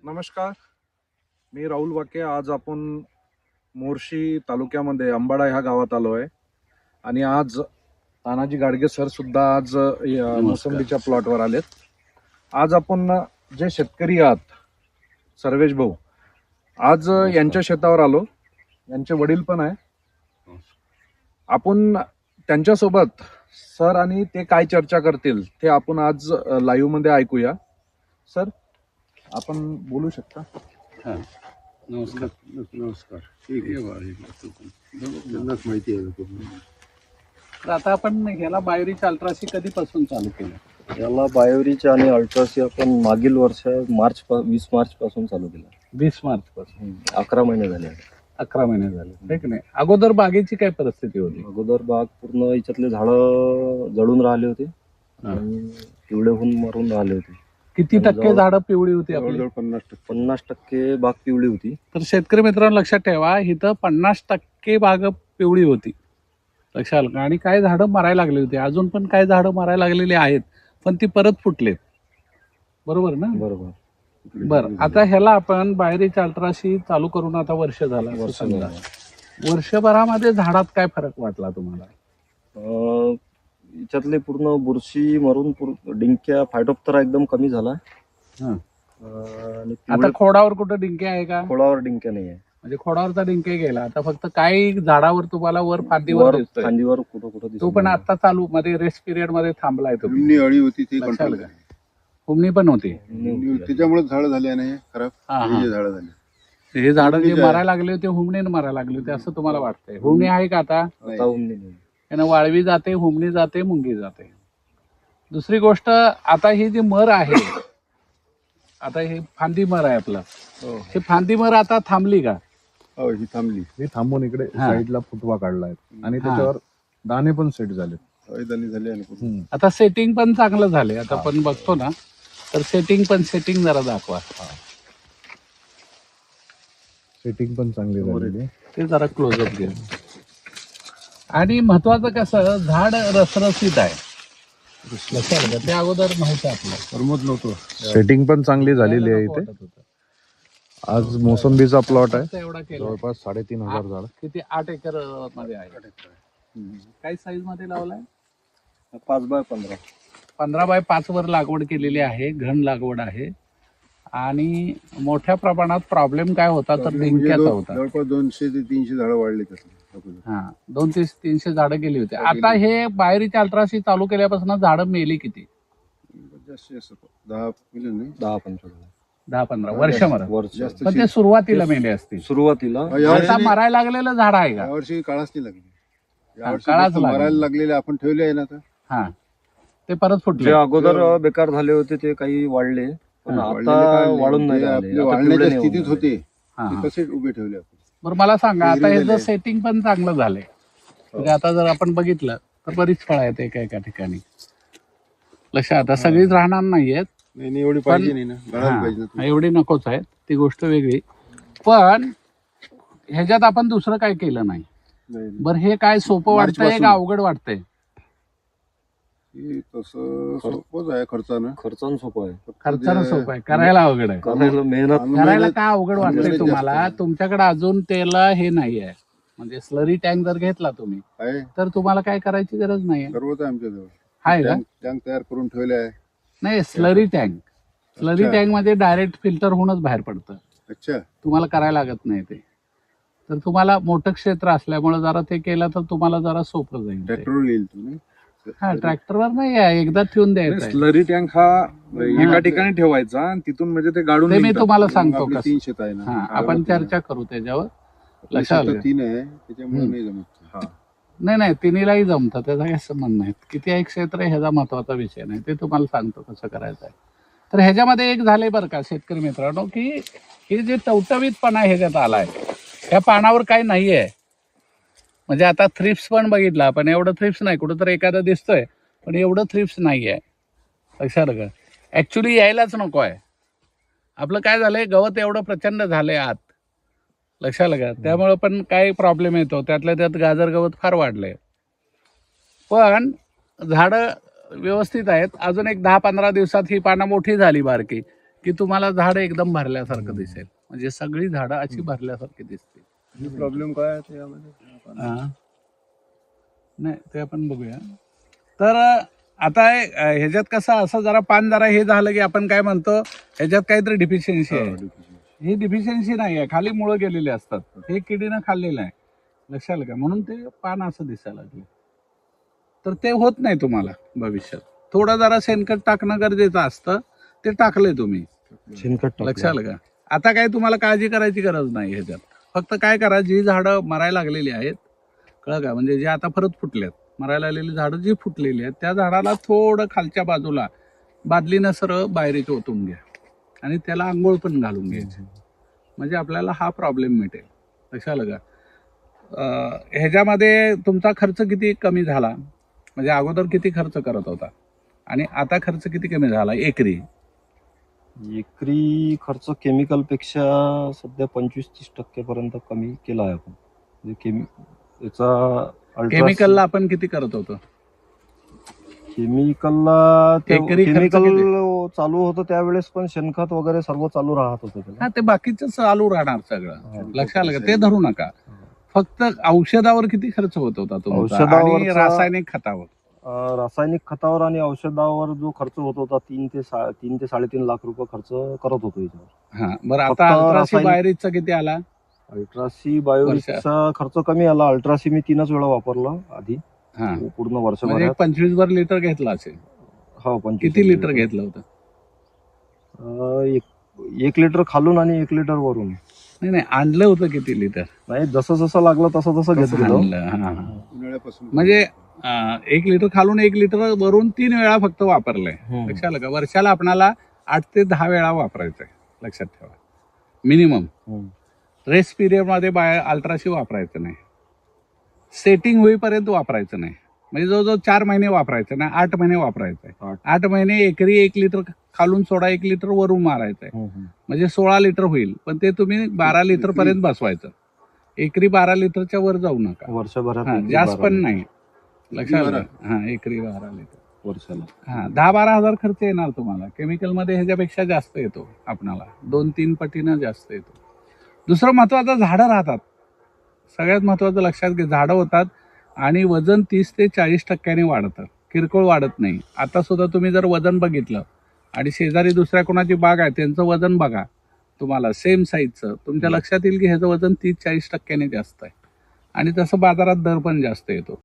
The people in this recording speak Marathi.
नमस्कार, मी राहुल वाके. आज आपण मोर्शी तालुक्यामध्ये अंबाडा ह्या गावात आलो आहे आणि आज तानाजी गाडगे सर सुद्धा आज मोसंबीच्या प्लॉटवर आलेत. आज आपण जे शेतकरी आहात सर्वेश भाऊ, आज यांच्या शेतावर आलो. यांचे वडील पण आहे. आपण त्यांच्यासोबत सर आणि ते काय चर्चा करतील ते आपण आज लाईव्ह मध्ये ऐकूया. सर, आपण बोलू शकता? हां, नमस्कार. नमस्कार. ठीक आहे. त्यांनाच माहिती आहे. तर आता आपण ह्याला बायोरिच अल्ट्रासी कधीपासून चालू केलं? याला बायोरिच आणि अल्ट्रासी आपण मागील वर्ष 20 मार्च पासून चालू केलं. 20 मार्च पासून 11 महिने झाले. 11 महिने झाले, आहे की नाही? अगोदर बागेची काय परिस्थिती होती? अगोदर बाग पूर्ण याच्यातले झाडं जळून राहिले होते आणि पिवळे होऊन मरून राहिले होते. किती टक्के झाडं पिवळी होती आपली? 50% बाग पिवळी होती. तर शेतकरी मित्रांनो लक्षात ठेवा, इथं 50% बाग पिवळी होती, लक्षात आलं का? आणि काही झाडं मरायला लागली होती. अजून पण काही झाडं मरायला लागलेली आहेत, पण ती परत फुटलेत. बरोबर ना? बरोबर. बरं, आता ह्याला आपण बायोरिच अल्ट्रासी चालू करून आता वर्ष झाला. वर्षभरामध्ये झाडात काय फरक वाटला तुम्हाला? याच्यातले पूर्ण बुरशी मरून डिंक्या फायटोप्तरा एकदम कमी झाला. हं. आणि आता खोडावर कुठं डिंके आहे का? खोडावर डिंक्या नाही आहे. म्हणजे खोडावरचा डिंके गेला. आता फक्त काही झाडावर तुम्हाला वर फांदीवर दिसतोय. फांदीवर कुठं कुठं तो पण आता चालू मध्ये रेस्ट पिरियड मध्ये थांबलाय तो. हुमणी अळी होती ती लक्षात कंट्रोल आलं का? हुमणी पण होती. त्याच्यामुळे झाड झाले नाही खराब. हा, हा. हे झाड झाले. हे झाडं जे हुमणी जे- मरायला लागले होते हुमणीने मरायला लागले होते असं तुम्हाला वाटतंय? हुमणी आहे का आता? आता उमणी नाही. त्यानं वाळवी जाते, हुमणी जाते, मुंगी जाते. दुसरी गोष्ट, आता ही जी मर आहे, आता हे फांदी मर आहे आपलं, हे फांदी मर आता थांबली का? हो, ही थांबली. हे थांबून इकडे हा. साईडला फुटवा काढलाय आणि हा. त्याच्यावर दाणे पण सेट झाले. अळीदाणी झाली आणि पूर्ण. आता सेटिंग पण चांगलं झालंय. आता आपण बघतो ना, तर सेटिंग जरा दाखवा. सेटिंग पण चांगली झालेली आहे. ते जरा क्लोजअप घ्या. आणि महत्वाचं कसं, झाड रसरशीत आहे, लक्षात आलं का? ते अगोदर नव्हतं आपलं. करमत नव्हतं. सेटिंग पण चांगली झालेली आहे इथे. वाटत होतं. आज मोसंबीचा प्लॉट आहे, फक्त एवढा केला. जवळपास 3,500 झाड. किती? 8 एकर मध्ये आहे. काय साईज मध्ये लावलाय? 5x15. 15 बाय 5 वर लागवड केलेली आहे. घन लागवड आहे. आणि मोठ्या प्रमाणात प्रॉब्लेम काय होता तर डिंक्याचा होता. जवळपास 200 ते 300 झाडं वाढली त्यातली. हा, 200-300 झाडं गेली होती. आता हे बायोरिच अल्ट्रासी चालू केल्यापासून झाडं मेली किती? जास्तीत जास्त 10 मिलियन नाही. 10-15 10-15 वर्षभर. वर्ष. जास्त पण ते सुरुवातीला मेले असतील. सुरुवातीला आता मरायला लागलेलं झाड आहे का? यावर्षी काळाच नाही लागली. यावर्षी काळाच फक्त लागली. मरायला लागलेले आपण ठेवले आहे ना आता. हा, ते परत जे फुटले. अगोदर बेकार झाले होते ते काही वाढले, पण हा, आता वाढून नाही ते राहिले. आपले आता वाढण्याच्या पिवळे नाही स्थितीत होऊन होते हा, ते हा. कसे उभे ठेवले आपण. बरं, मला सांगा, आता हिरवे ह्याचं झाले. सेटिंग पण चांगलं झालंय. म्हणजे आता जर आपण बघितलं तर बरीच फळं आहेत एका ठिकाणी. लक्षात, आता सगळीच राहणार नाहीयेत. नाही एवढी पाहिजे नाही ना. गळायला पाहिजे ना. हा, एवढी नकोच आहेत, ती गोष्ट वेगळी. पण ह्याच्यात आपण दुसरं काय केलं नाही. नाही, बरं, हे काय सोपं वाटतंय मार्चपासून. का अवघड वाटतंय? हे तसं सोपंच आहे खर्चानं. खर्चानं सोपं आहे. फक्त खर्चानं जे- सोपं आहे, करायला अवघड आहे. करायला मेहनत. आणून करायला मेहनत- का अवघड वाटतंय मेहनत जास्त तुम्हाला? आहे. तुमच्याकडे अजून त्याला हे नाही आहे. म्हणजे स्लरी टँक जर घेतला तुम्ही आहे तर तुम्हाला काय करायची गरज नाही. सर्वच आहे आमच्याजवळ. आहे का? टँक तयार करून ठेवले आहे. नाही, स्लरी टँक. स्लरी अच्छा. टँक मध्ये डायरेक्ट फिल्टर होऊनच बाहेर पडतं. अच्छा. तुम्हाला करायला लागत नाही ते. तर तुम्हाला मोठं क्षेत्र असल्यामुळे जरा ते केलं तर तुम्हाला जरा सोपं जाईल ते. ट्रॅक्टरवर येईल तुम्ही. हा, ट्रॅक्टरवर नाही आहे, एकदा ठेवून द्यायचं आहे. स्लरी टँक हा एका ठिकाणी ठेवायचा आणि तिथून म्हणजे ते गाडून ते मी निघतात. तुम्हाला मग सांगतो आपले कसं. 3 शेत आहे ना. हा, आपण चर्चा करू त्याच्यावर. लक्षात आलं. 3 आहे त्याच्यामुळे नाही जमत. हा. नाही, तिन्हीलाही जमतं, त्याचा काही संबंध नाही. किती आहे क्षेत्र आहे ह्याचा महत्वाचा विषय नाही, ते तुम्हाला सांगतो कसं करायचं आहे. तर ह्याच्यामध्ये एक झालंय बरं का शेतकरी मित्रांनो, की हे जे टवटवीतपणा ह्याच्यात आलाय, ह्या पानावर काही नाहीये. म्हणजे आता थ्रिप्स पण बघितला आपण, एवढं थ्रिप्स नाही, कुठं तर एखादा दिसतोय पण एवढं थ्रिप्स नाही आहे. लक्षात का? ऍक्च्युली यायलाच नको आहे. आपलं काय झालंय, गवत एवढं प्रचंड झालंय आत, लक्षात आलं का? त्यामुळे पण काही प्रॉब्लेम येतो. त्यातल्या त्यात गाजर गवत फार वाढलंय. पण झाडं व्यवस्थित आहेत. अजून एक 10-15 दिवसात ही पानं मोठी झाली बारकी की तुम्हाला झाड एकदम भरल्यासारखं दिसेल. म्हणजे सगळी झाडं अशी भरल्यासारखी दिसतील. प्रॉब्लेम काय आहे ते यामध्ये? हा. नाही ते आपण बघूया. तर आता ह्याच्यात कसं असं जरा पान जरा हे झालं की आपण काय म्हणतो ह्याच्यात काहीतरी डिफिशियन्सी आहे. ही डिफिशियन्सी नाही आहे, खाली मुळं गेलेली असतात. हे किडीनं खाल्लेलं आहे, लक्षात आलं का? म्हणून ते पान असं दिसायला लागले. तर ते होत नाही तुम्हाला भविष्यात. थोडं जरा शेणखत टाकणं गरजेचं असतं, ते टाकलंय तुम्ही, शेणखत लक्षात आलं का? आता काय तुम्हाला काळजी करायची गरज नाही ह्याच्यात. फक्त काय करा, जी झाडं मरायला लागलेली आहेत, कळलं का, म्हणजे जे आता परत फुटलेत, मरायला आलेली झाडं जी फुटलेली आहेत त्या झाडाला थोडं खालच्या बाजूला बादलीनं सरळ बाहेरीच ओतून घ्या आणि त्याला आंघोळ पण घालून घ्यायची. म्हणजे आपल्याला हा प्रॉब्लेम मिटेल, लक्षात आलं का? ह्याच्यामध्ये तुमचा खर्च किती कमी झाला, म्हणजे अगोदर किती खर्च करत होता आणि आता खर्च किती कमी झाला एकरी? एकरी खर्च केमिकल पेक्षा सध्या 25-30% पर्यंत कमी केला आहे आपण. म्हणजे याचा केमिकलला आपण किती करत होतो? केमिकलला एकरी खर्च केमिकल किती? चालू होतं त्यावेळेस पण शेणखत वगैरे सर्व चालू राहत होतं त्याला. हा, ते बाकीचं चालू राहणार सगळं, हा. लक्षात आलं का? ते धरू नका. फक्त औषधावर किती खर्च होत होता तुमचा आणि औषधावरचा- रासायनिक खतावर? रासायनिक खतावर आणि औषधावर जो खर्च होत होता 3 ते 3.5 लाख रुपये खर्च करत होतो याच्यावर. हा, बरं. फक्त आता अल्ट्रासी रासायनिक- बाहेरीचा किती आला? अल्ट्रासी बायोरिकचा खर्च कमी आला. अल्ट्रासी मी 3च वेळा वापरला आधी हा, पूर्ण म्हणजे वर्षभरात. 25 लिटर घेतला असेल. हो, 25 किती लिटर घेतलं होतं? 1 लिटर खालून आणि 1 लिटर वरून. नाही नाही, आणलं होतं किती लिटर? नाही, जसं जसं लागलं तसं तसं घेत गेलो. आणलं, हा. म्हणजे 1 लिटर खालून 1 लिटर वरून 3 वेळा फक्त वापरलंय, लक्षात आलं का? वर्षाला आपणाला 8 ते 10 वेळा वापरायचंय, लक्षात ठेवा, मिनिमम. रेस्ट पिरियड मध्ये अल्ट्राशी वापरायचं नाही, सेटिंग होईपर्यंत वापरायचं नाही. म्हणजे जवळजवळ 4 महिने वापरायचं नाही, 8 महिने वापरायचं आहे. 8 महिने एकरी 1 लिटर खालून सोडा, 1 लिटर वरून मारायचं आहे, म्हणजे 16 लिटर होईल. पण ते तुम्ही 12 लिटर पर्यंत बसवायचं. एकरी 12 लिटरच्या वर जाऊ नका वर्षभरात. हा, जास्त पण नाही, लक्षात आलं? हा, एकरी 12 लिटर वर्षाला. हा, 10-12 हजार खर्च येणार तुम्हाला. केमिकल मध्ये ह्याच्यापेक्षा जास्त येतो आपणाला, 2-3 पटीनं जास्त येतो. दुसरं महत्वाचं, झाडं राहतात. सगळ्यात महत्वाचं लक्षात घे, झाडं होतात आणि वजन 30 ते 40% वाढतं, किरकोळ वाढत नाही. आता सुद्धा तुम्ही जर वजन बघितलं आणि शेजारी दुसऱ्या कोणाची बाग आहे त्यांचं वजन बघा, तुम्हाला सेम साईजचं, तुमच्या लक्षात येईल की ह्याचं वजन 30-40% जास्त आहे आणि तसं बाजारात दर पण जास्त येतो.